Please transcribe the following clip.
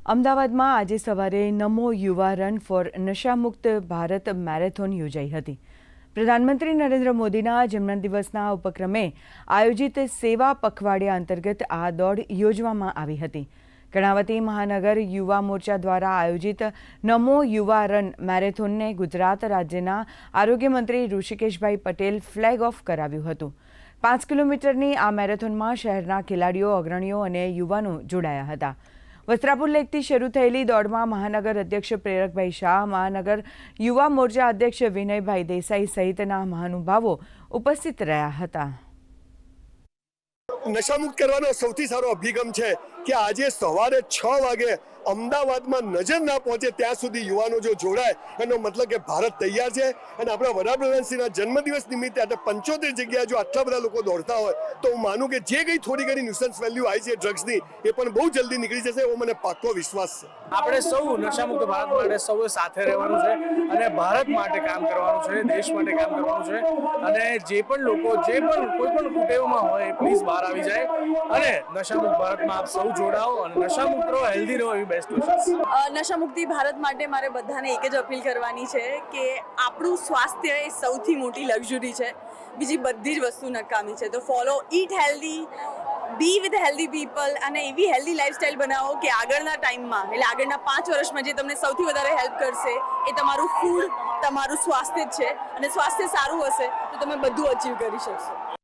અમદાવાદમાં આજે સવારે નમો યુવા રન ફોર નશામુક્ત ભારત મેરેથોન યોજાઈ હતી। પ્રધાનમંત્રી નરેન્દ્ર મોદીના જન્મદિવસના ઉપક્રમે આયોજિત સેવા પખવાડિયા અંતર્ગત આ દોડ યોજવામાં આવી હતી। કર્ણાવતી મહાનગર યુવા મોરચા દ્વારા આયોજિત નમો યુવા રન મેરેથોનને ગુજરાત રાજ્યના આરોગ્ય મંત્રી ઋષિકેશભાઈ પટેલ ફ્લેગ ઓફ કરાવ્યું હતું। 5 કિલોમીટરની આ મેરેથોનમાં શહેરના ખેલાડીઓ, અગ્રણીઓ અને યુવાનો જોડાયા હતા। વસ્ત્રાપુર લેકથી શરૂ થયેલી દોડમાં મહાનગર અધ્યક્ષ પ્રેરકભાઈ શાહ, મહાનગર યુવા મોરચા અધ્યક્ષ વિનયભાઈ દેસાઈ સહિતના મહાનુભાવો ઉપસ્થિત રહ્યા હતા। નશામુક્ત કરવાનો સૌથી સારો અભિગમ છે કે આજે સવારે 6 વાગે અમદાવાદમાં નજર ના પહોંચે ત્યાં સુધી યુવાનો જો જોડાય, એનો મતલબ કે ભારત તૈયાર છે। અને આપણા વડાપ્રધાનશ્રીના જન્મદિવસ નિમિત્તે આજે 75 જગ્યાએ જો આટલા બધા લોકો દોડતા હોય તો હું માનું કે જે કંઈ થોડી ઘણી ન્યુસન્સ વેલ્યુ આવી છે ડ્રગ્સની, એ પણ બહુ જલ્દી નીકળી જશે, એવો મને પાક્કો વિશ્વાસ છે। આપણે સૌ નશામુક્ત ભારત માટે સૌએ સાથે રહેવાનું છે અને ભારત માટે કામ કરવાનું છે, દેશ માટે કામ કરવાનું છે। અને જે પણ લોકો કોઈ પણ કુટેવમાં હોય પ્લીઝ બહાર આવી જાય અને નશામુક્ત ભારતમાં આપ સૌ જોડાઓ અને નશામુક્ત રહો, હેલ્ધી રહો, એવી બેસ્ટ વિશેસ। નશામુક્તિ ભારત માટે મારે બધાને એક જ અપીલ કરવાની છે કે આપણું સ્વાસ્થ્ય એ સૌથી મોટી લક્ઝરી છે, બીજી બધી જ વસ્તુ નકામી છે। તો follow, eat healthy, be with healthy people અને એવી હેલ્ધી લાઈફસ્ટાઈલ બનાવો કે આગળના ટાઈમમાં, એટલે આગળના 5 વર્ષમાં જે તમને સૌથી વધારે હેલ્પ કરશે એ તમારું ફૂડ, તમારું સ્વાસ્થ્ય જ છે। અને સ્વાસ્થ્ય સારું હશે તો તમે બધું અચીવ કરી શકશો।